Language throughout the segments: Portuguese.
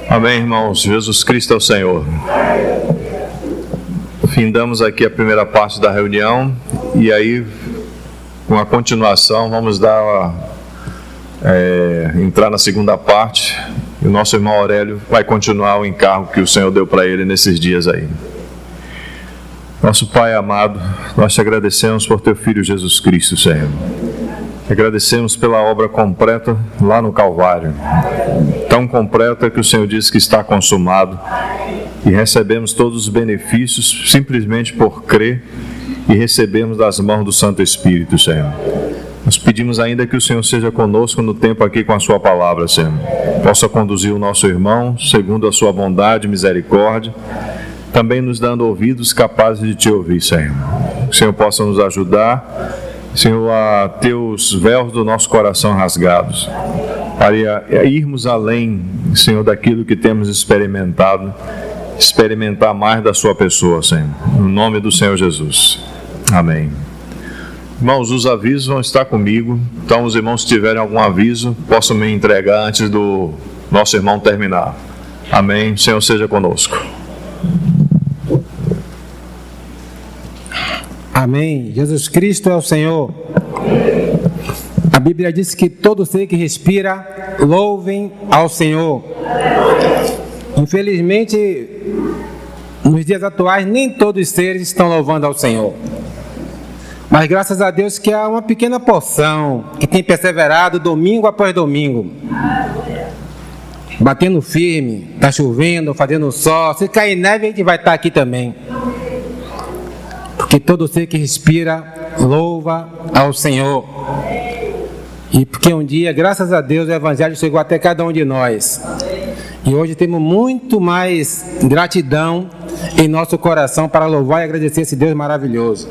Amém, irmãos. Jesus Cristo é o Senhor. Findamos aqui a primeira parte da reunião e aí, com a continuação, vamos entrar na segunda parte e o nosso irmão Aurélio vai continuar o encargo que o Senhor deu para ele nesses dias aí. Nosso Pai amado, nós te agradecemos por teu Filho Jesus Cristo, Senhor. Agradecemos pela obra completa lá no Calvário, tão completa que o Senhor diz que está consumado, e recebemos todos os benefícios simplesmente por crer e recebemos das mãos do Santo Espírito, Senhor. Nós pedimos ainda que o Senhor seja conosco no tempo aqui com a sua palavra, Senhor. Possa conduzir o nosso irmão segundo a sua bondade e misericórdia, também nos dando ouvidos capazes de te ouvir, Senhor. Que o Senhor possa nos ajudar, Senhor, a ter os véus do nosso coração rasgados, para irmos além, Senhor, daquilo que temos experimentado, experimentar mais da sua pessoa, Senhor, no nome do Senhor Jesus. Amém. Irmãos, os avisos vão estar comigo, então os irmãos, se tiverem algum aviso, possam me entregar antes do nosso irmão terminar. Amém. O Senhor seja conosco. Amém. Jesus Cristo é o Senhor. A Bíblia diz que todo ser que respira, louvem ao Senhor. Infelizmente, nos dias atuais, nem todos os seres estão louvando ao Senhor. Mas graças a Deus que há uma pequena porção que tem perseverado domingo após domingo, batendo firme, está chovendo, fazendo sol. Se cair neve, a gente vai estar aqui também. Porque todo ser que respira, louva ao Senhor. E porque um dia, graças a Deus, o Evangelho chegou até cada um de nós. E hoje temos muito mais gratidão em nosso coração para louvar e agradecer esse Deus maravilhoso.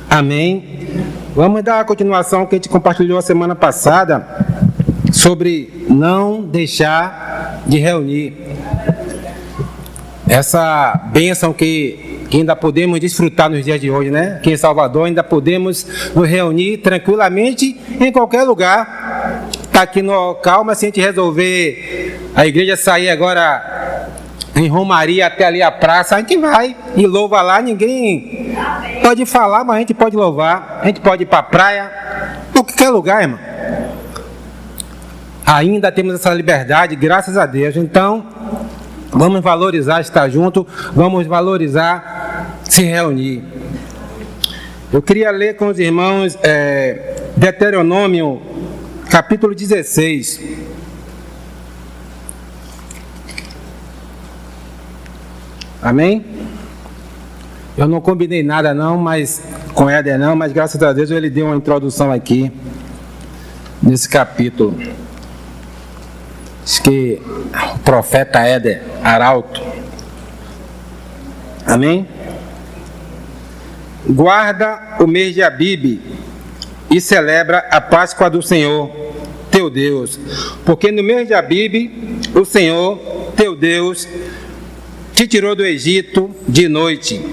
Amém. Vamos dar a continuação que a gente compartilhou a semana passada sobre não deixar de reunir. Essa bênção que ainda podemos desfrutar nos dias de hoje, né? Aqui em Salvador ainda podemos nos reunir tranquilamente em qualquer lugar. Está aqui no local, mas se a gente resolver a igreja sair agora em Romaria até ali a praça, a gente vai e louva lá. Ninguém pode falar, mas a gente pode louvar. A gente pode ir para a praia, qualquer lugar, irmão. Ainda temos essa liberdade, graças a Deus. Então, vamos valorizar estar junto, vamos valorizar se reunir. Eu queria ler com os irmãos Deuteronômio, capítulo 16. Amém? Eu não combinei nada não, mas com Éder não, mas graças a Deus ele deu uma introdução aqui, nesse capítulo. Diz que o profeta Éder Arauto. Amém? Guarda o mês de Abibe e celebra a Páscoa do Senhor, teu Deus. Porque no mês de Abibe, o Senhor, teu Deus, te tirou do Egito de noite.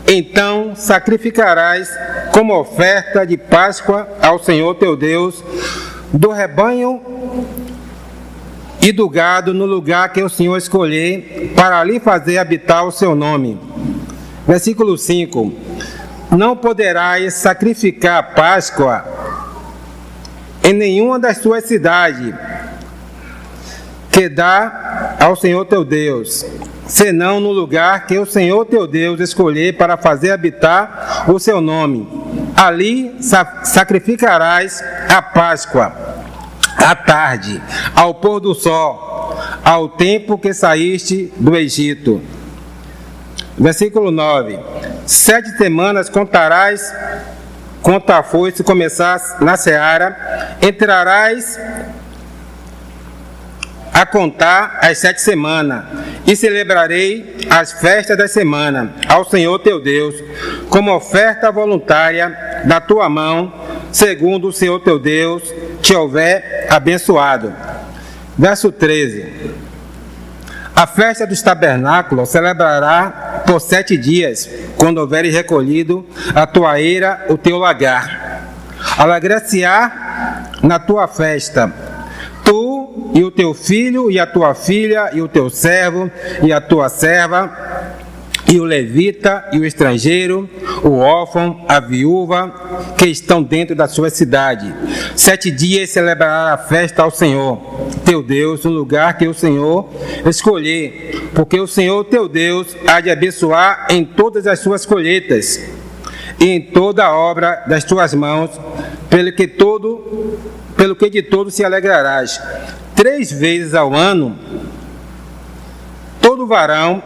Então sacrificarás como oferta de Páscoa ao Senhor, teu Deus, do rebanho e do gado no lugar que o Senhor escolher para ali fazer habitar o seu nome. Versículo 5. Não poderás sacrificar a Páscoa em nenhuma das suas cidades que dá ao Senhor teu Deus, senão no lugar que o Senhor teu Deus escolher para fazer habitar o seu nome. Ali sacrificarás a Páscoa à tarde, ao pôr do sol, ao tempo que saíste do Egito. Versículo 9. 7 semanas contarás, conta a foice, começar na seara, entrarás a contar as 7 semanas, e celebrarei as festas da semana ao Senhor teu Deus, como oferta voluntária da tua mão, segundo o Senhor teu Deus te houver abençoado. Verso 13. A festa dos tabernáculos celebrará por 7 dias, quando houveres recolhido a tua eira, o teu lagar. Alegrar-se-á na tua festa, tu e o teu filho, e a tua filha, e o teu servo, e a tua serva, e o levita, e o estrangeiro, o órfão, a viúva, que estão dentro da sua cidade. 7 dias celebrará a festa ao Senhor, teu Deus, no lugar que o Senhor escolher, porque o Senhor, teu Deus, há de abençoar em todas as suas colheitas, e em toda a obra das tuas mãos, pelo que de todo se alegrarás. 3 vezes ao ano, todo varão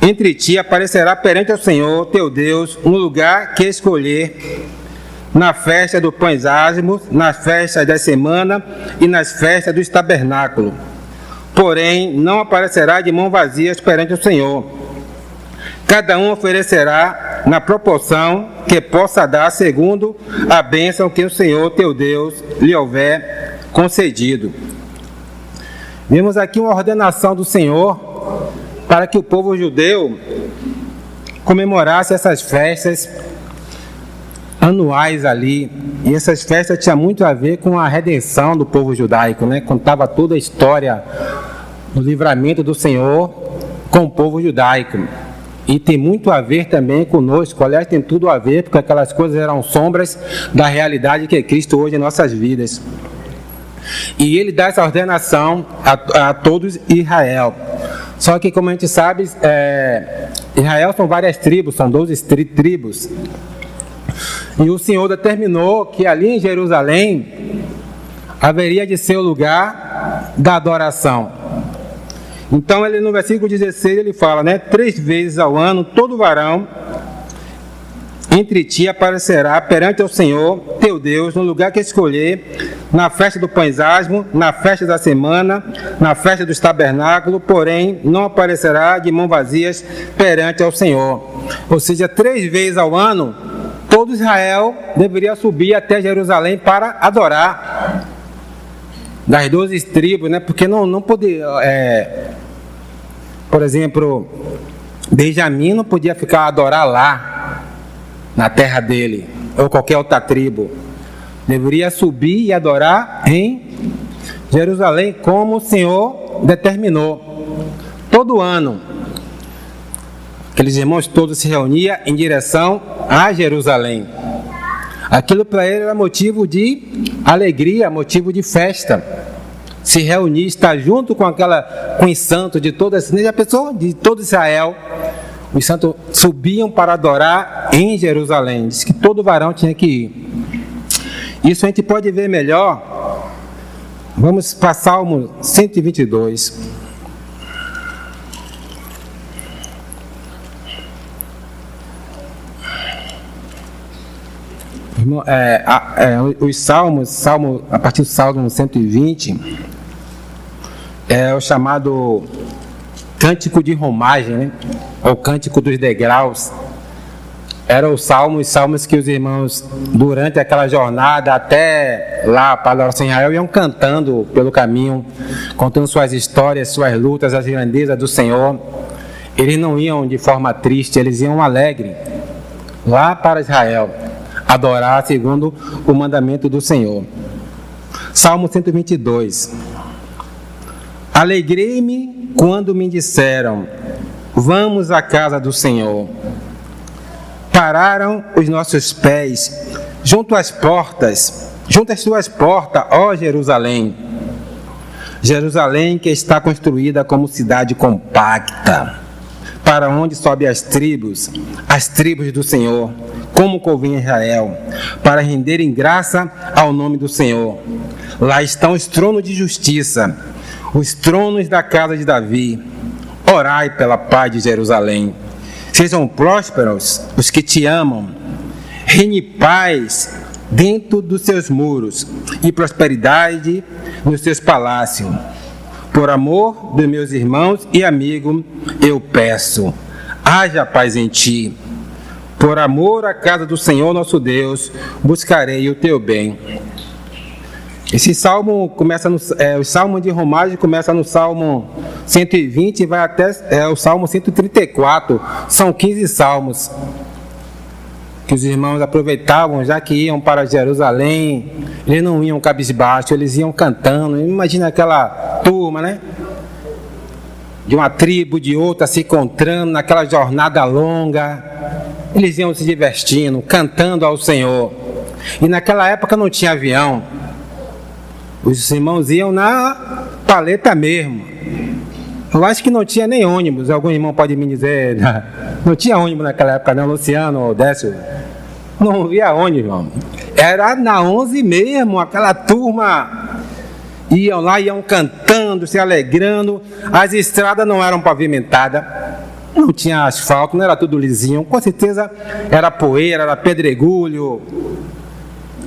entre ti aparecerá perante o Senhor, teu Deus, no lugar que escolher, na festa do pães ázimos, nas festas da semana e nas festas dos tabernáculos. Porém, não aparecerá de mãos vazias perante o Senhor. Cada um oferecerá na proporção que possa dar, segundo a bênção que o Senhor, teu Deus, lhe houver concedido. Vemos aqui uma ordenação do Senhor para que o povo judeu comemorasse essas festas anuais ali. E essas festas tinham muito a ver com a redenção do povo judaico, né? Contava toda a história do livramento do Senhor com o povo judaico. E tem muito a ver também conosco, aliás, tem tudo a ver, porque aquelas coisas eram sombras da realidade que é Cristo hoje em nossas vidas. E ele dá essa ordenação a todos Israel. Só que, como a gente sabe, Israel são várias tribos, são 12 tribos. E o Senhor determinou que ali em Jerusalém haveria de ser o lugar da adoração. Então, ele no versículo 16, ele fala, né? 3 vezes ao ano, todo varão entre ti aparecerá perante o Senhor, teu Deus, no lugar que escolher, na festa do pães ázimos, na festa da semana, na festa dos tabernáculos, porém não aparecerá de mãos vazias perante ao Senhor. Ou seja, 3 vezes ao ano, todo Israel deveria subir até Jerusalém para adorar. Das 12 tribos, né? Porque não podia, por exemplo, Benjamim não podia ficar a adorar lá, na terra dele, ou qualquer outra tribo. Deveria subir e adorar em Jerusalém, como o Senhor determinou. Todo ano, aqueles irmãos todos se reuniam em direção a Jerusalém. Aquilo para ele era motivo de alegria, motivo de festa. Se reunir, estar junto com os santos de todas, já pensou? De todo Israel. Os santos subiam para adorar em Jerusalém. Diz que todo varão tinha que ir. Isso a gente pode ver melhor. Vamos para Salmo 122. Os salmos, a partir do Salmo 120, é o chamado Cântico de Romagem, né? O Cântico dos Degraus. Eram os salmos que os irmãos, durante aquela jornada até lá para a adoração em Israel, iam cantando pelo caminho, contando suas histórias, suas lutas, as grandezas do Senhor. Eles não iam de forma triste, eles iam alegre lá para Israel, adorar segundo o mandamento do Senhor. Salmo 122. Alegrei-me quando me disseram: vamos à casa do Senhor. Pararam os nossos pés junto às tuas portas, ó Jerusalém. Jerusalém que está construída como cidade compacta, para onde sobe as tribos do Senhor, como convém a Israel, para renderem graça ao nome do Senhor. Lá estão os tronos de justiça, os tronos da casa de Davi. Orai pela paz de Jerusalém. Sejam prósperos os que te amam. Reine paz dentro dos seus muros e prosperidade nos seus palácios. Por amor dos meus irmãos e amigos, eu peço, haja paz em ti. Por amor à casa do Senhor nosso Deus, buscarei o teu bem. Esse salmo começa o salmo de Romagem começa no Salmo 120 e vai até o Salmo 134. São 15 salmos. que os irmãos aproveitavam, já que iam para Jerusalém, eles não iam cabisbaixo, eles iam cantando. Imagina aquela turma, né? De uma tribo, de outra, se encontrando naquela jornada longa. Eles iam se divertindo, cantando ao Senhor. E naquela época não tinha avião. Os irmãos iam na paleta mesmo. Eu acho que não tinha nem ônibus. Algum irmão pode me dizer, não tinha ônibus naquela época, não, Luciano ou Décio? Não via ônibus, irmão. Era na 11 mesmo, aquela turma. Iam lá, iam cantando, se alegrando. As estradas não eram pavimentadas, não tinha asfalto, não era tudo lisinho. Com certeza era poeira, era pedregulho,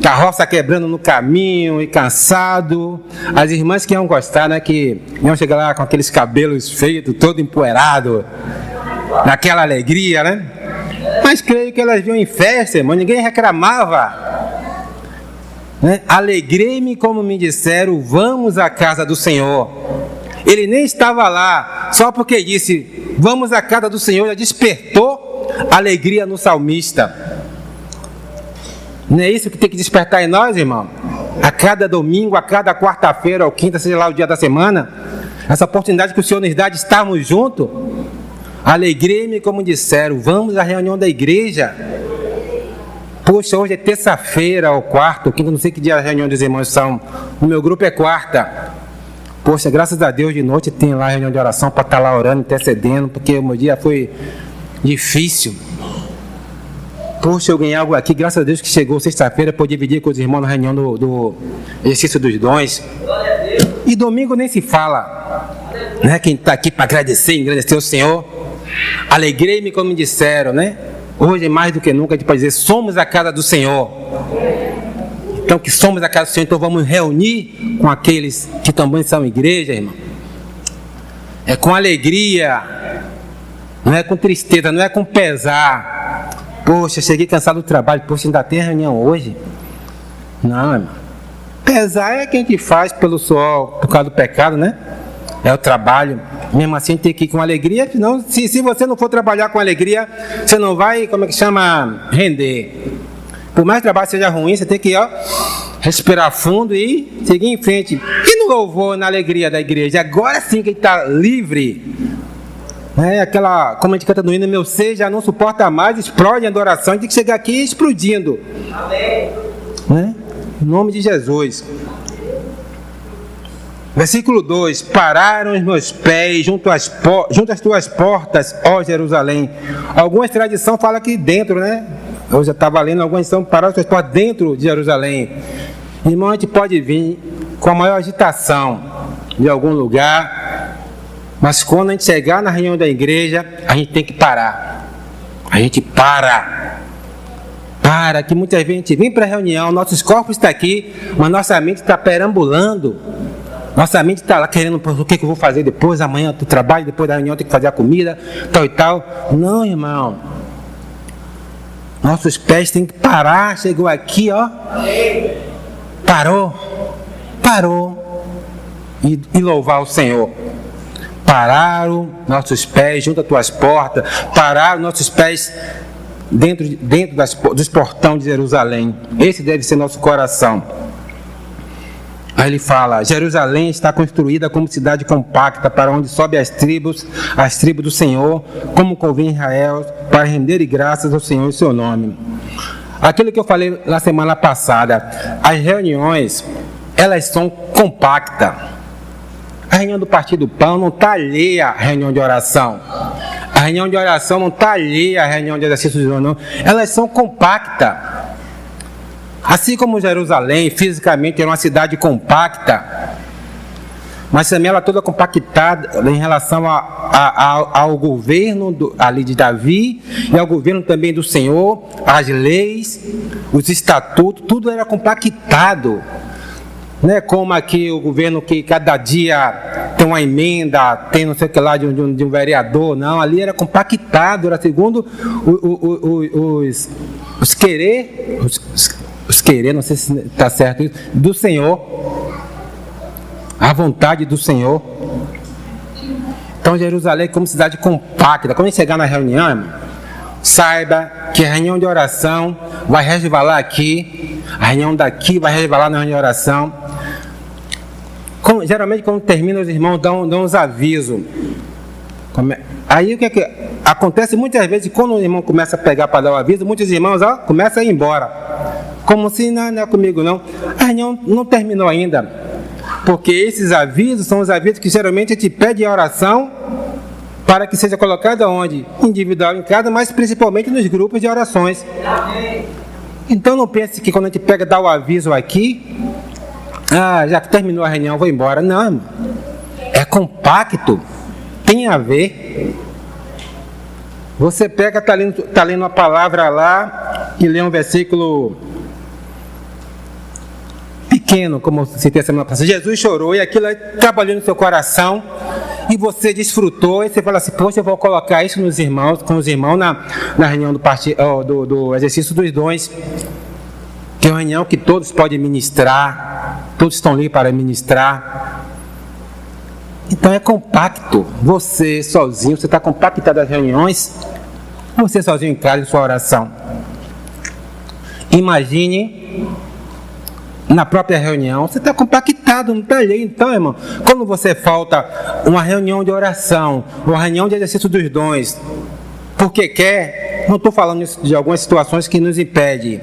carroça quebrando no caminho e cansado. As irmãs que iam gostar, né, que iam chegar lá com aqueles cabelos feitos, todo empoeirado, naquela alegria, né? Mas creio que elas viam em festa, irmão, ninguém reclamava, né? Alegrei-me como me disseram, vamos à casa do Senhor. Ele nem estava lá, só porque disse, vamos à casa do Senhor, já despertou alegria no salmista. Não é isso que tem que despertar em nós, irmão? A cada domingo, a cada quarta-feira ou quinta, seja lá o dia da semana, essa oportunidade que o Senhor nos dá de estarmos juntos. Alegrei-me como disseram, vamos à reunião da igreja. Poxa, hoje é terça-feira ou quarta ou quinta, não sei que dia a reunião dos irmãos são. O meu grupo é quarta. Poxa, graças a Deus de noite tem lá a reunião de oração para estar lá orando, intercedendo, porque o meu dia foi difícil. Poxa, eu ganhei algo aqui, graças a Deus que chegou sexta-feira para dividir com os irmãos na reunião do exercício dos dons. E domingo nem se fala, né? Quem está aqui para agradecer o Senhor. Alegrei-me como me disseram, né? Hoje mais do que nunca a gente pode dizer, somos a casa do Senhor. Então que somos a casa do Senhor, então vamos reunir com aqueles que também são igreja, irmão. É com alegria, não é com tristeza, não é com pesar. Poxa, cheguei cansado do trabalho, poxa, ainda tem reunião hoje? Não, irmão. Pesar é que a gente faz pelo suor, por causa do pecado, né? É o trabalho. Mesmo assim, tem que ir com alegria, senão, se você não for trabalhar com alegria, você não vai, como é que chama? Render. Por mais que o trabalho seja ruim, você tem que, respirar fundo e seguir em frente. E no louvor, na alegria da igreja? Agora sim que a gente está livre. Aquela, como a gente canta no hino, meu ser já não suporta mais, explode a adoração, a gente tem que chegar aqui explodindo. Amém. Em nome de Jesus. Versículo 2: pararam os meus pés junto às tuas portas, ó Jerusalém. Algumas tradições falam que dentro, né? Eu já estava lendo, algumas são pararam as tuas portas dentro de Jerusalém. Irmão, a gente pode vir com a maior agitação de algum lugar, mas quando a gente chegar na reunião da igreja, a gente tem que parar. A gente para, que muitas vezes a gente vem para a reunião, nossos corpos estão aqui, mas nossa mente está perambulando. Nossa mente está lá querendo, o que eu vou fazer depois, amanhã do trabalho, depois da reunião tem que fazer a comida, tal e tal. Não, irmão. Nossos pés têm que parar. Chegou aqui, Parou. E louvar o Senhor. Pararam nossos pés junto às tuas portas. Pararam nossos pés dentro dos portões de Jerusalém. Esse deve ser nosso coração. Aí ele fala, Jerusalém está construída como cidade compacta, para onde sobe as tribos do Senhor, como convém Israel, para render graças ao Senhor em seu nome. Aquilo que eu falei na semana passada, as reuniões, elas são compactas. A reunião do Partido do Pão não está alheia à reunião de oração. A reunião de oração não está alheia à reunião de exercício de oração. Elas são compactas. Assim como Jerusalém, fisicamente, era uma cidade compacta, mas também ela toda compactada em relação ao governo ali de Davi, e ao governo também do Senhor, as leis, os estatutos, tudo era compactado. Não é como aqui o governo que cada dia tem uma emenda, tem não sei o que lá de um vereador, não, ali era compactado, era segundo os querer, não sei se está certo isso, do Senhor, a vontade do Senhor. Então Jerusalém é como cidade compacta. Quando a gente chegar na reunião, irmão, saiba que a reunião de oração vai resvalar aqui, a reunião daqui vai resvalar na reunião de oração. Geralmente quando termina, os irmãos dão uns avisos. Aí o que é que acontece muitas vezes, quando o irmão começa a pegar para dar o aviso, muitos irmãos começam a ir embora. Como se não é comigo não. A reunião não terminou ainda. Porque esses avisos são os avisos que geralmente a gente pede a oração para que seja colocado onde? Individual em casa, mas principalmente nos grupos de orações. Então não pense que quando a gente pega e dá o aviso aqui, já que terminou a reunião, vou embora. Não, irmão. É compacto. Tem a ver. Você pega, está lendo a palavra lá e lê um versículo pequeno, como citei a semana passada. Jesus chorou e aquilo trabalhou no seu coração e você desfrutou e você fala assim, poxa, eu vou colocar isso com os irmãos na reunião do exercício dos dons, que é uma reunião que todos podem ministrar, todos estão ali para ministrar. Então é compacto. Você sozinho, você está compactado nas reuniões, ou você sozinho em casa em sua oração? Imagine na própria reunião, você está compactado, não está ali. Então, irmão, quando você falta uma reunião de oração, uma reunião de exercício dos dons, porque quer, não estou falando de algumas situações que nos impedem.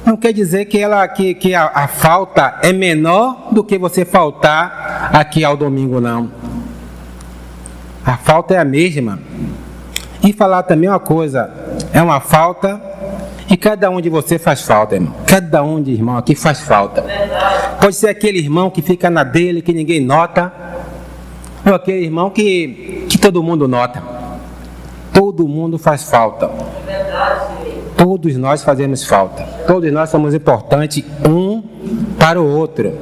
Não quer dizer que a falta é menor do que você faltar aqui ao domingo, não. A falta é a mesma. E falar também uma coisa, é uma falta e cada um de você faz falta, irmão. Cada um de irmão aqui faz falta. Pode ser aquele irmão que fica na dele, que ninguém nota, ou aquele irmão que todo mundo nota. Todo mundo faz falta. Todos nós fazemos falta. Todos nós somos importantes um para o outro.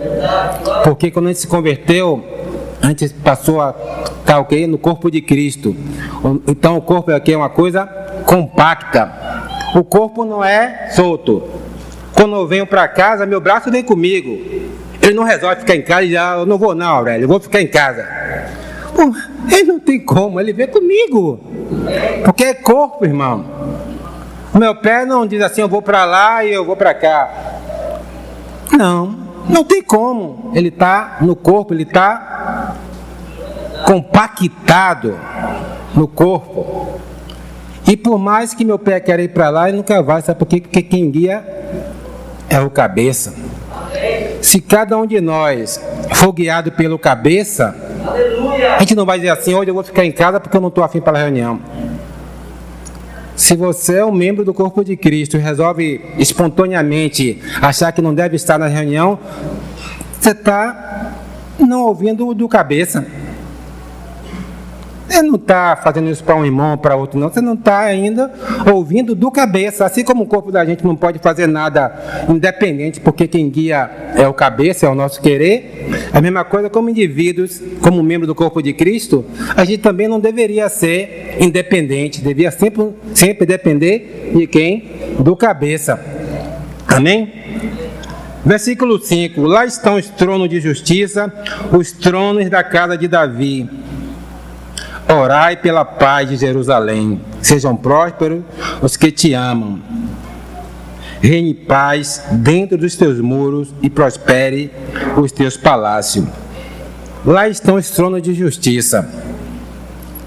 Porque quando a gente se converteu, a gente passou a estar no corpo de Cristo. Então o corpo aqui é uma coisa compacta. O corpo não é solto. Quando eu venho para casa, meu braço vem comigo. Ele não resolve ficar em casa e eu não vou não, Aurélio, eu vou ficar em casa. Pô, ele não tem como, ele vem comigo. Porque é corpo, irmão. O meu pé não diz assim, eu vou para lá e eu vou para cá. Não tem como. Ele está no corpo, ele está compactado no corpo. E por mais que meu pé queira ir para lá, ele nunca vai. Sabe por quê? Porque quem guia é o cabeça. Se cada um de nós for guiado pelo cabeça, a gente não vai dizer assim, hoje eu vou ficar em casa porque eu não estou afim para a reunião. Se você é um membro do corpo de Cristo e resolve espontaneamente achar que não deve estar na reunião, você está não ouvindo do cabeça. Você não está fazendo isso para um irmão, para outro não. Você não está ainda ouvindo do cabeça. Assim como o corpo da gente não pode fazer nada independente, porque quem guia é o cabeça, é o nosso querer. A mesma coisa como indivíduos, como membro do corpo de Cristo, a gente também não deveria ser independente. Devia sempre depender de quem? Do cabeça. Amém? Versículo 5. Lá estão os tronos de justiça, os tronos da casa de Davi. Orai pela paz de Jerusalém. Sejam prósperos os que te amam. Reine paz dentro dos teus muros e prospere os teus palácios. Lá estão os tronos de justiça.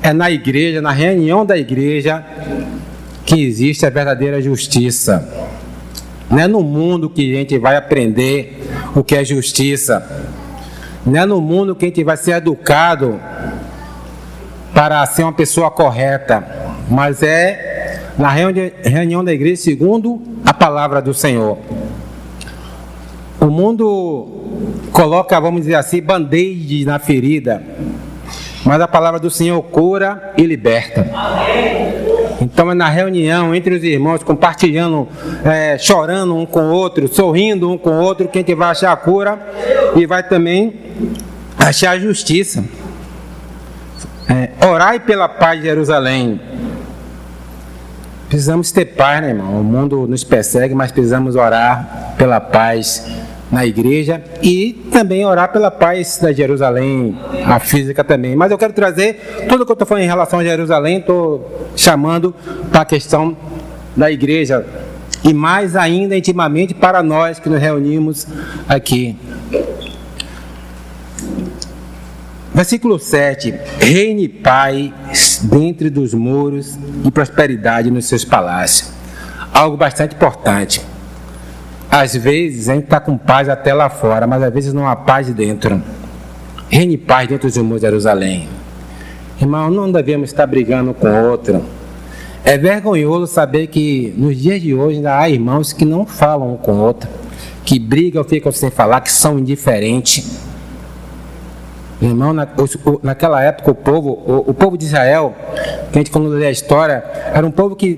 É na igreja, na reunião da igreja, que existe a verdadeira justiça. Não é no mundo que a gente vai aprender o que é justiça. Não é no mundo que a gente vai ser educado para ser uma pessoa correta, mas é na reunião da igreja segundo a palavra do Senhor. O mundo coloca, vamos dizer assim, band-aid na ferida, mas a palavra do Senhor cura e liberta. Então é na reunião entre os irmãos, compartilhando, chorando um com o outro, sorrindo um com o outro, que a gente vai achar a cura e vai também achar a justiça. Orai pela paz de Jerusalém. Precisamos ter paz, né, irmão? O mundo nos persegue, mas precisamos orar pela paz na igreja, e também orar pela paz da Jerusalém, a física também. Mas eu quero trazer tudo que eu estou falando em relação a Jerusalém, estou chamando para a questão da igreja, e mais ainda intimamente para nós que nos reunimos aqui. Versículo 7: reine paz dentro dos muros e prosperidade nos seus palácios. Algo bastante importante. Às vezes a gente está com paz até lá fora, mas às vezes não há paz dentro. Reine paz dentro dos muros de Jerusalém. Irmão, não devemos estar brigando com outro. É vergonhoso saber que nos dias de hoje ainda há irmãos que não falam um com o outro, que brigam, ficam sem falar, que são indiferentes. Irmão, naquela época o povo de Israel, que a gente quando lê a história, era um povo que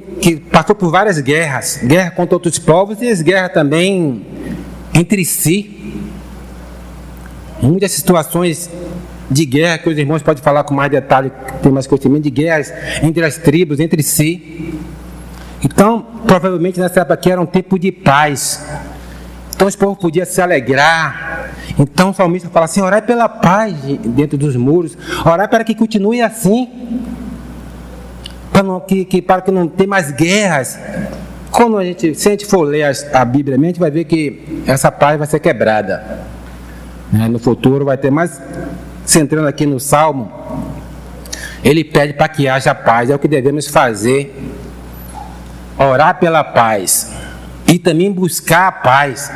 passou por várias guerras, guerra contra outros povos e as guerras também entre si. Muitas situações de guerra que os irmãos podem falar com mais detalhe, tem mais conhecimento, de guerras entre as tribos, entre si. Então, provavelmente nessa época aqui era um tempo de paz. Então os povos podiam se alegrar. Então o salmista fala assim: orai pela paz dentro dos muros, orai para que continue assim, para que não tenha mais guerras. Se a gente for ler a Bíblia, a gente vai ver que essa paz vai ser quebrada, né? No futuro vai ter mais. Centrando aqui no Salmo, ele pede para que haja paz. É o que devemos fazer: orar pela paz e também buscar a paz.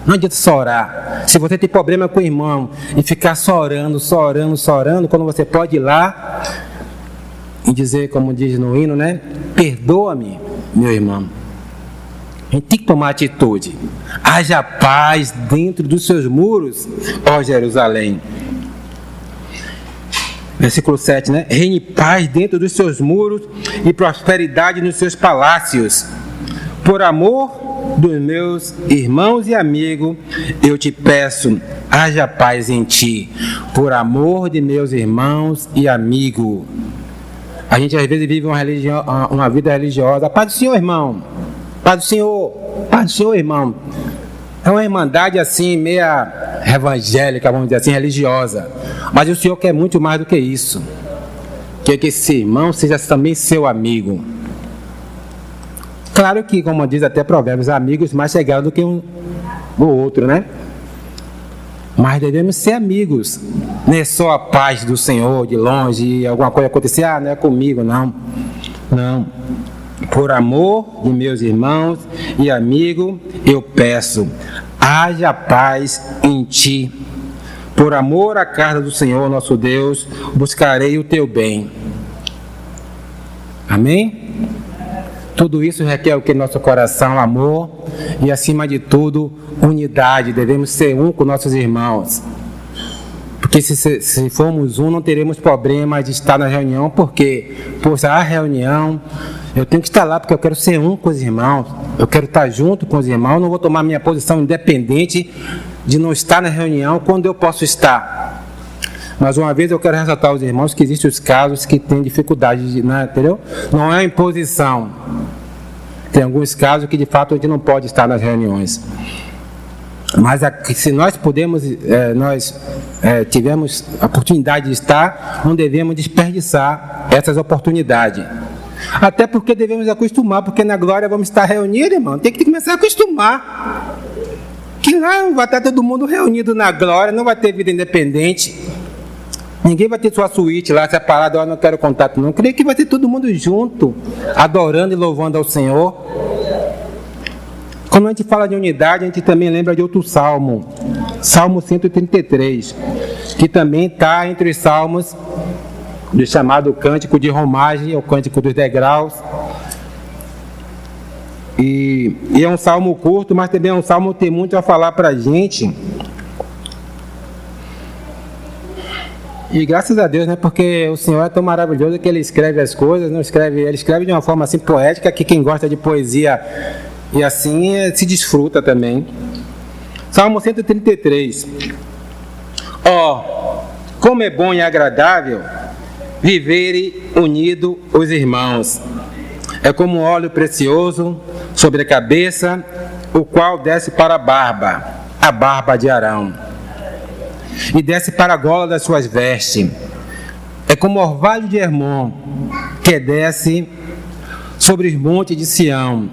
Não adianta só orar. Se você tem problema com o irmão e ficar só orando, quando você pode ir lá e dizer, como diz no hino, né? Perdoa-me, meu irmão. A gente tem que tomar atitude. Haja paz dentro dos seus muros, ó Jerusalém. Versículo 7, né? Reine paz dentro dos seus muros e prosperidade nos seus palácios. Por amor dos meus irmãos e amigos, eu te peço, haja paz em ti. Por amor de meus irmãos e amigos. A gente às vezes vive uma vida religiosa. Paz do Senhor, irmão. Paz do Senhor, irmão. É uma irmandade assim, meia evangélica, vamos dizer assim, religiosa. Mas o Senhor quer muito mais do que isso. Quer que esse irmão seja também seu amigo. Claro que, como diz até Provérbios, amigos mais chegados do que o outro, né? Mas devemos ser amigos. Não é só a paz do Senhor de longe e alguma coisa acontecer, não é comigo, não. Não. Por amor de meus irmãos e amigos, eu peço, haja paz em ti. Por amor à casa do Senhor, nosso Deus, buscarei o teu bem. Amém? Tudo isso requer o que? Nosso coração, amor e, acima de tudo, unidade. Devemos ser um com nossos irmãos. Porque se formos um, não teremos problema de estar na reunião, porque, por a reunião, eu tenho que estar lá porque eu quero ser um com os irmãos. Eu quero estar junto com os irmãos, não vou tomar minha posição independente de não estar na reunião quando eu posso estar. Mas uma vez eu quero ressaltar aos irmãos que existem os casos que têm dificuldade, entendeu? Não é imposição. Tem alguns casos que de fato a gente não pode estar nas reuniões. Mas se nós podemos, tivemos a oportunidade de estar, não devemos desperdiçar essas oportunidades. Até porque devemos acostumar, porque na glória vamos estar reunidos, irmão. Tem que começar a acostumar. Que lá vai estar todo mundo reunido na glória, não vai ter vida independente. Ninguém vai ter sua suíte lá separada, eu não quero contato não. Eu creio que vai ter todo mundo junto, adorando e louvando ao Senhor. Quando a gente fala de unidade, a gente também lembra de outro salmo, Salmo 133, que também está entre os salmos do chamado Cântico de Romagem, ou Cântico dos Degraus. E é um salmo curto, mas também é um salmo que tem muito a falar para a gente. E graças a Deus, né? Porque o Senhor é tão maravilhoso que Ele escreve as coisas, Ele escreve de uma forma assim poética que quem gosta de poesia e assim se desfruta também. Salmo 133. Como é bom e agradável viverem unidos os irmãos. É como um óleo precioso sobre a cabeça, o qual desce para a barba, a barba de Arão, e desce para a gola das suas vestes. É como o orvalho de Hermon, que desce sobre os montes de Sião.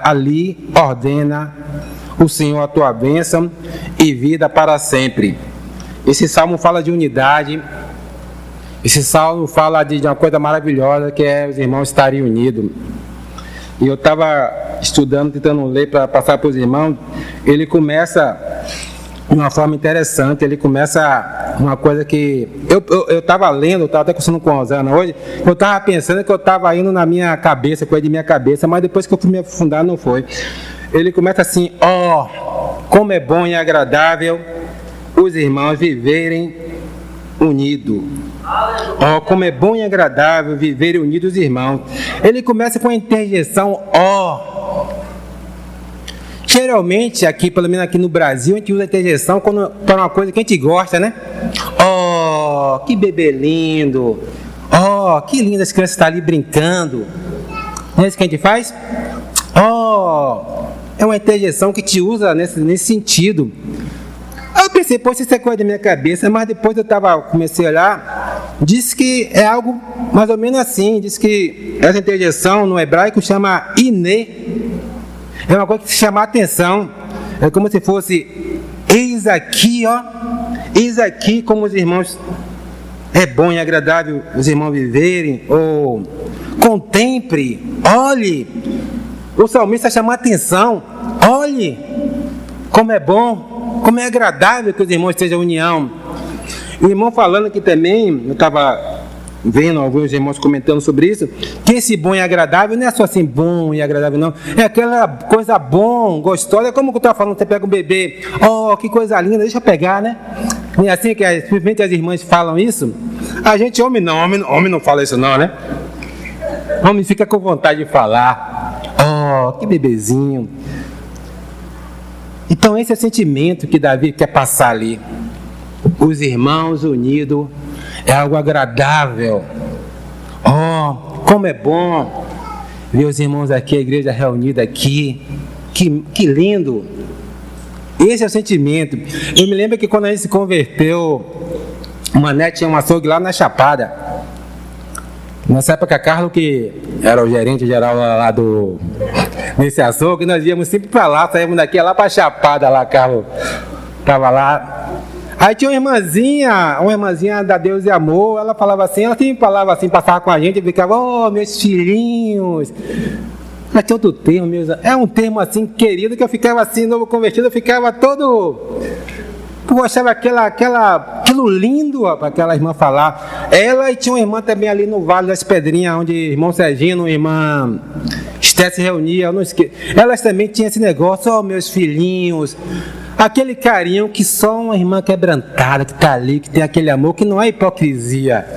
Ali ordena o Senhor a tua bênção e vida para sempre. Esse salmo fala de unidade. Esse salmo fala de uma coisa maravilhosa, que é os irmãos estarem unidos. E eu estava estudando, tentando ler para passar para os irmãos. Ele começa de uma forma interessante. Ele começa uma coisa que eu estava lendo, eu estava até conversando com a Rosana hoje. Eu estava pensando que eu estava indo na minha cabeça, coisa de minha cabeça, mas depois que eu fui me aprofundar, não foi. Ele começa assim: como é bom e agradável os irmãos viverem unidos. Como é bom e agradável viverem unidos os irmãos. Ele começa com a interjeição Geralmente, aqui, pelo menos aqui no Brasil, a gente usa a interjeição para uma coisa que a gente gosta, né? Que bebê lindo! Que lindo, as crianças estão ali brincando. Não é isso que a gente faz? É uma interjeição que te usa nesse sentido. Eu pensei, poxa, isso é coisa da minha cabeça, mas depois comecei a olhar, disse que é algo mais ou menos assim. Diz que essa interjeição no hebraico chama iné. É uma coisa que se chama a atenção. É como se fosse: eis aqui, eis aqui como os irmãos, é bom e agradável os irmãos viverem. Ou contemple, olhe. O salmista chama a atenção: olhe como é bom, como é agradável que os irmãos estejam em união. O irmão falando aqui também, eu estava vendo alguns irmãos comentando sobre isso, que esse bom e agradável não é só assim bom e agradável, não. É aquela coisa bom, gostosa. É como que eu estava falando, você pega um bebê, que coisa linda, deixa eu pegar, né? E assim que simplesmente as irmãs falam isso, a gente, homem não fala isso não, né? Homem fica com vontade de falar: que bebezinho. Então esse é o sentimento que Davi quer passar ali. Os irmãos unidos é algo agradável. Como é bom ver os irmãos aqui, a igreja reunida aqui. Que lindo. Esse é o sentimento. Eu me lembro que quando a gente se converteu, o Mané tinha um açougue lá na Chapada. Nessa época, Carlos, que era o gerente geral lá nesse açougue, nós íamos sempre para lá, saímos daqui lá para a Chapada, lá, Carlos estava lá. Aí tinha uma irmãzinha da Deus e Amor, ela falava assim, ela sempre falava assim, passava com a gente e ficava: meus filhinhos. Mas tinha outro termo, é um termo assim querido, que eu ficava assim, novo convertido, eu ficava todo... Eu achava aquilo lindo para aquela irmã falar. Ela, e tinha uma irmã também ali no Vale das Pedrinhas, onde o irmão Sergino, a irmã Esté se reunia, eu não esqueço. Elas também tinham esse negócio: meus filhinhos. Aquele carinho que só uma irmã quebrantada que está ali, que tem aquele amor, que não é hipocrisia.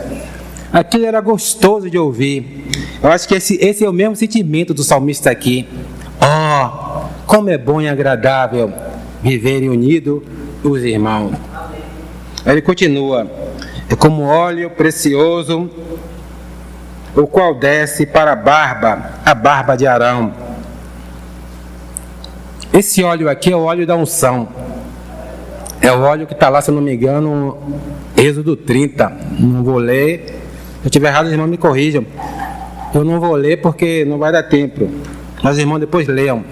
Aquilo era gostoso de ouvir. Eu acho que esse é o mesmo sentimento do salmista aqui. Como é bom e agradável viverem unidos os irmãos. Ele continua: é como óleo precioso, o qual desce para a barba de Arão. Esse óleo aqui é o óleo da unção. É o óleo que está lá, se eu não me engano, Êxodo 30. Não vou ler. Se eu estiver errado, os irmãos me corrijam. Eu não vou ler porque não vai dar tempo. Mas os irmãos depois leiam.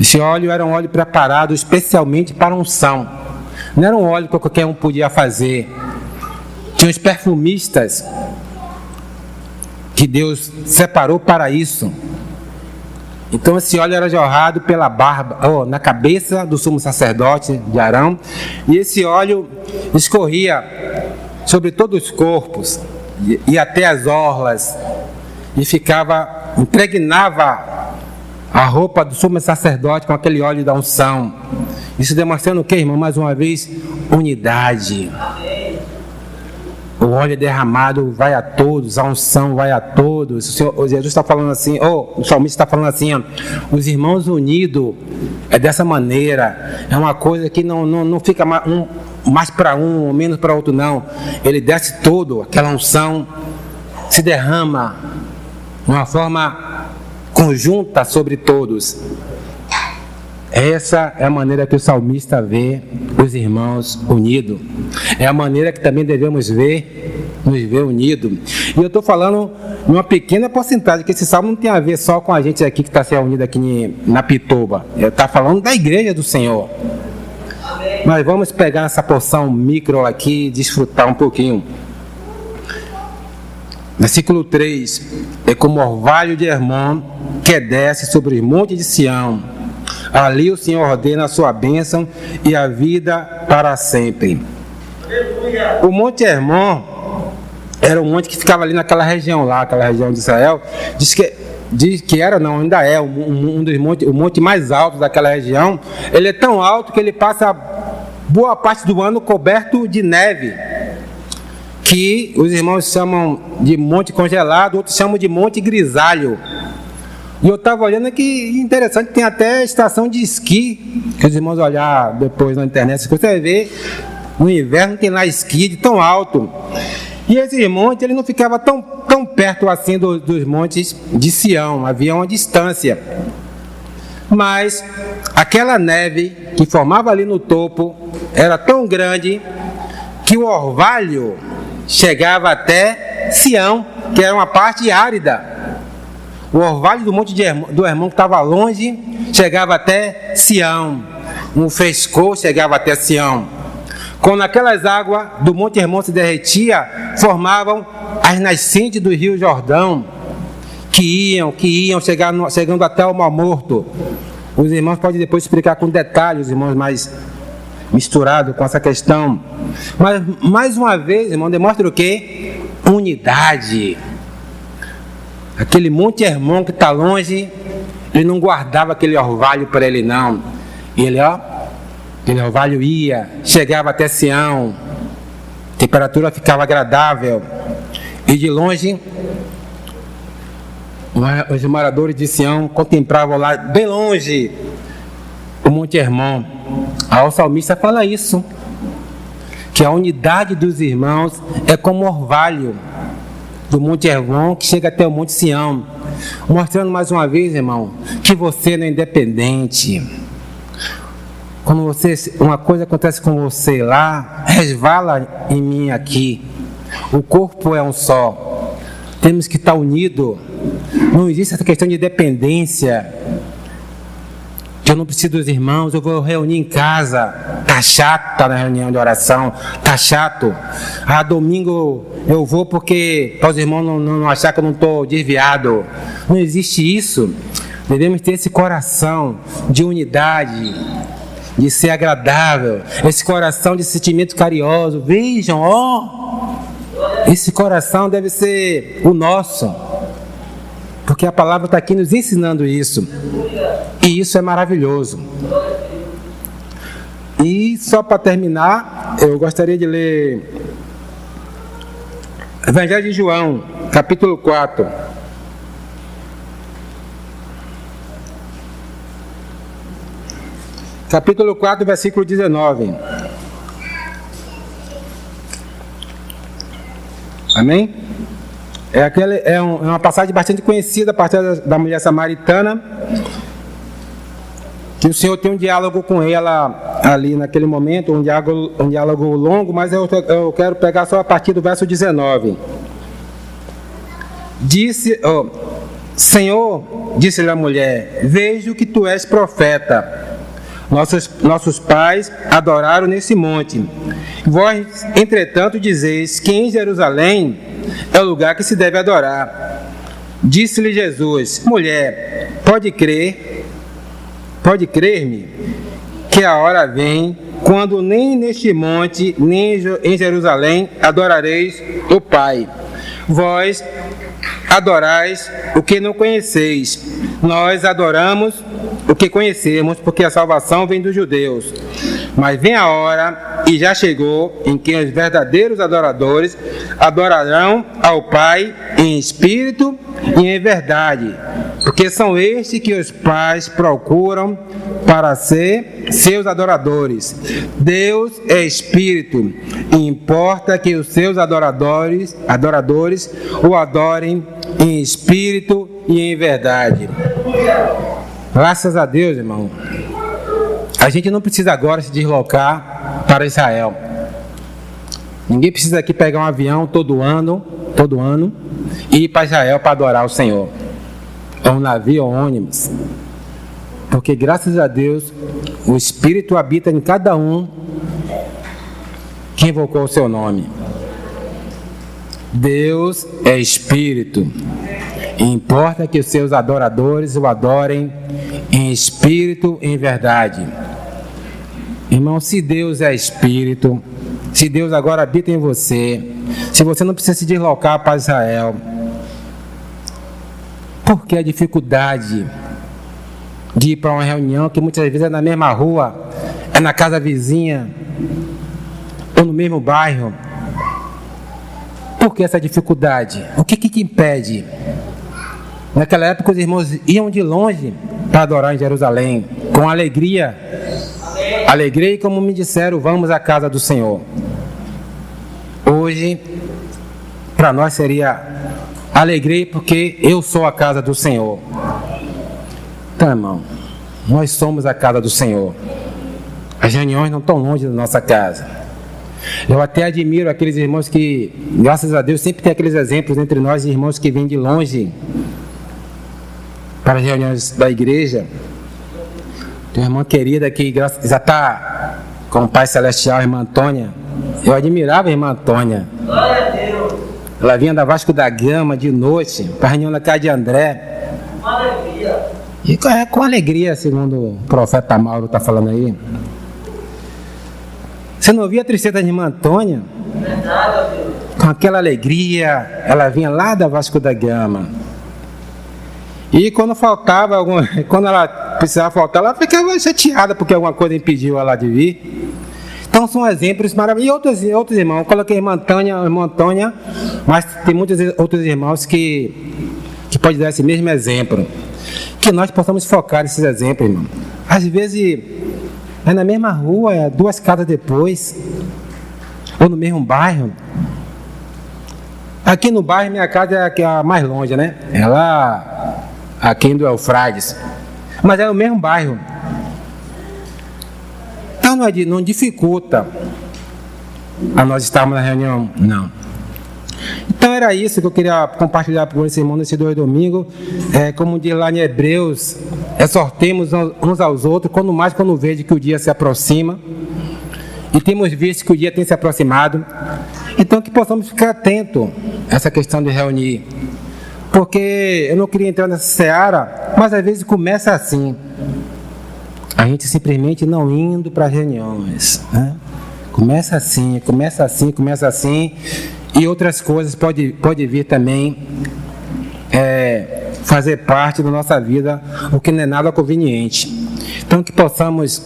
Esse óleo era um óleo preparado especialmente para unção. Não era um óleo que qualquer um podia fazer. Tinha os perfumistas que Deus separou para isso. Então esse óleo era jorrado pela barba, na cabeça do sumo sacerdote de Arão, e esse óleo escorria sobre todos os corpos e até as orlas, e impregnava a roupa do sumo sacerdote com aquele óleo da unção. Isso demonstrando o que, irmão? Mais uma vez, unidade. O óleo derramado vai a todos, a unção vai a todos. O Jesus está falando assim, o salmista está falando assim: os irmãos unidos é dessa maneira. É uma coisa que não fica mais para um ou menos para outro, não. Ele desce todo, aquela unção se derrama de uma forma conjunta sobre todos. Essa é a maneira que o salmista vê os irmãos unidos. É a maneira que também devemos nos ver unidos. E eu estou falando de uma pequena porcentagem, que esse salmo não tem a ver só com a gente aqui que está se unido aqui na Pituba. Eu estou falando da igreja do Senhor. Mas vamos pegar essa porção micro aqui e desfrutar um pouquinho. Versículo 3: é como orvalho de Hermon que desce sobre os montes de Sião. Ali o Senhor ordena a sua bênção e a vida para sempre. O Monte Hermon era um monte que ficava ali naquela região lá, aquela região de Israel. Diz que era, não, ainda é um dos montes, o monte mais alto daquela região. Ele é tão alto que ele passa boa parte do ano coberto de neve, que os irmãos chamam de monte congelado, outros chamam de monte grisalho. E eu estava olhando aqui, interessante, tem até estação de esqui, que os irmãos olhar depois na internet, você vai ver, no inverno tem lá esqui de tão alto. E esses montes, ele não ficava tão perto assim dos montes de Sião, havia uma distância. Mas aquela neve que formava ali no topo era tão grande que o orvalho chegava até Sião, que era uma parte árida. O orvalho do monte do Hermon, que estava longe, chegava até Sião. Um frescor chegava até Sião. Quando aquelas águas do monte Hermon se derretiam, formavam as nascentes do rio Jordão, que iam chegando até o Mar Morto. Os irmãos podem depois explicar com detalhes, os irmãos mais misturados com essa questão. Mas, mais uma vez, irmão, demonstra o quê? Unidade. Aquele monte Hermon que está longe, ele não guardava aquele orvalho para ele, não. Ele, aquele orvalho chegava até Sião, a temperatura ficava agradável. E de longe, os moradores de Sião contemplavam lá, bem longe, o monte Hermon. O salmista fala isso, que a unidade dos irmãos é como orvalho do monte Hermon que chega até o monte Sião, mostrando mais uma vez, irmão, que você não é independente. Quando uma coisa acontece com você lá, resvala em mim aqui. O corpo é um só, temos que estar unidos. Não existe essa questão de dependência, que eu não preciso dos irmãos, eu vou reunir em casa. Tá chato estar na reunião de oração, tá chato. Domingo eu vou porque para os irmãos não achar que eu não estou desviado. Não existe isso. Devemos ter esse coração de unidade, de ser agradável, esse coração de sentimento carinhoso. Vejam, esse coração deve ser o nosso, porque a palavra está aqui nos ensinando isso. E isso é maravilhoso. E só para terminar, eu gostaria de ler Evangelho de João, capítulo 4. Capítulo 4, versículo 19. Amém? É uma passagem bastante conhecida, a partir da mulher samaritana, que o Senhor tem um diálogo com ela ali naquele momento, um diálogo longo, mas eu quero pegar só a partir do verso 19. Senhor, disse-lhe a mulher, vejo que tu és profeta. Nossos pais adoraram nesse monte. Vós, entretanto, dizeis que em Jerusalém é o lugar que se deve adorar. Disse-lhe Jesus, mulher, pode crer-me, que a hora vem, quando nem neste monte, nem em Jerusalém adorareis o Pai. Vós adorais o que não conheceis. Nós adoramos o que conhecemos, porque a salvação vem dos judeus. Mas vem a hora, e já chegou, em que os verdadeiros adoradores adorarão ao Pai em espírito e em verdade, porque são estes que os pais procuram para ser seus adoradores. Deus é espírito, e importa que os seus adoradores o adorem em espírito e em verdade. Graças a Deus, irmão. A gente não precisa agora se deslocar para Israel. Ninguém precisa aqui pegar um avião todo ano, e ir para Israel para adorar o Senhor. Ou um navio ou ônibus. Porque graças a Deus, o Espírito habita em cada um que invocou o seu nome. Deus é Espírito. E importa que os seus adoradores o adorem em espírito e em verdade. Irmão, se Deus é Espírito, se Deus agora habita em você, se você não precisa se deslocar para Israel, por que a dificuldade de ir para uma reunião que muitas vezes é na mesma rua, é na casa vizinha, ou no mesmo bairro? Por que essa dificuldade? O que te impede? Naquela época os irmãos iam de longe para adorar em Jerusalém, com alegria. Alegrei, e como me disseram, vamos à casa do Senhor. Hoje, para nós seria alegrei porque eu sou a casa do Senhor. Então, irmão, nós somos a casa do Senhor. As reuniões não estão longe da nossa casa. Eu até admiro aqueles irmãos que, graças a Deus, sempre tem aqueles exemplos entre nós, irmãos que vêm de longe para as reuniões da igreja. Tem uma irmã querida que já está com o Pai Celestial, a irmã Antônia. Eu admirava a irmã Antônia. Glória a Deus. Ela vinha da Vasco da Gama de noite para a reunião da casa de André. Uma alegria. E com alegria, segundo o profeta Mauro está falando aí. Você não via a tristeza da irmã Antônia? Verdade, Deus. Com aquela alegria, ela vinha lá da Vasco da Gama. E quando faltava, quando ela precisava faltar, ela ficava chateada porque alguma coisa impediu ela de vir. Então são exemplos maravilhosos. E outros irmãos, eu coloquei a irmã Antônia, mas tem muitos outros irmãos que podem dar esse mesmo exemplo. Que nós possamos focar nesses exemplos, irmão. Às vezes é na mesma rua, é 2 casas depois, ou no mesmo bairro. Aqui no bairro, minha casa é a mais longe, né? É lá, aqui do Eufrades. Mas é o mesmo bairro. Então não dificulta a nós estarmos na reunião, não. Então era isso que eu queria compartilhar com esse irmão nesse 2 domingos. Como diz lá em Hebreus, exortemos uns aos outros, quando vejo que o dia se aproxima. E temos visto que o dia tem se aproximado. Então que possamos ficar atentos a essa questão de reunir. Porque eu não queria entrar nessa seara, mas às vezes começa assim. A gente simplesmente não indo para as reuniões, né? Começa assim. E outras coisas pode vir também fazer parte da nossa vida, o que não é nada conveniente. Então que possamos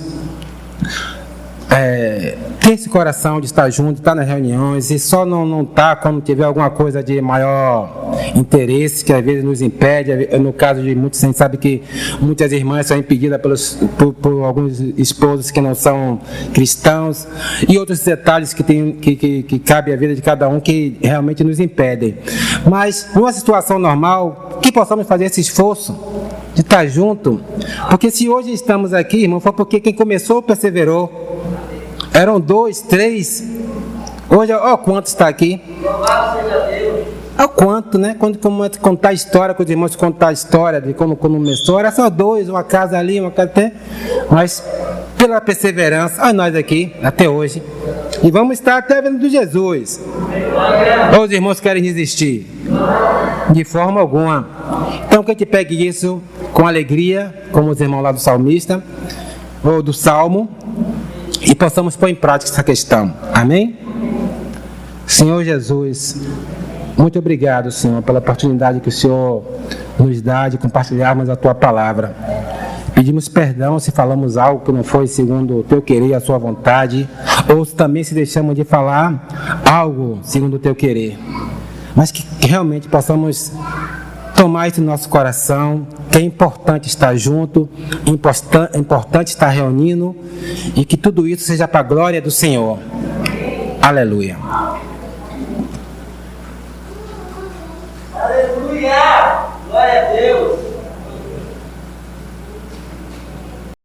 ter esse coração de estar junto, estar nas reuniões, e só não estar quando tiver alguma coisa de maior interesse, que às vezes nos impede. No caso de muitos, a gente sabe que muitas irmãs são impedidas por alguns esposos que não são cristãos, e outros detalhes que cabem à vida de cada um, que realmente nos impedem. Mas numa situação normal, que possamos fazer esse esforço de estar junto, porque se hoje estamos aqui, irmão, foi porque quem começou perseverou. Eram 2, 3. Hoje, ó, quantos está aqui? Louvado seja Deus. Ó, quanto, né? Quando contar a história, quando os irmãos contar a história de como começou, era só 2, uma casa ali, uma casa até. Mas, pela perseverança, olha nós aqui, até hoje. E vamos estar até vendo do Jesus. Ou os irmãos querem desistir? De forma alguma. Então, que a gente pegue isso com alegria, como os irmãos lá do salmista, ou do salmo, e possamos pôr em prática essa questão. Amém? Senhor Jesus, muito obrigado, Senhor, pela oportunidade que o Senhor nos dá de compartilharmos a Tua palavra. Pedimos perdão se falamos algo que não foi segundo o Teu querer e a Sua vontade, ou também se deixamos de falar algo segundo o Teu querer. Mas que realmente possamos tomar isso no nosso coração, que é importante estar junto, é importante estar reunindo, e que tudo isso seja para a glória do Senhor. Aleluia. Aleluia! Glória a Deus!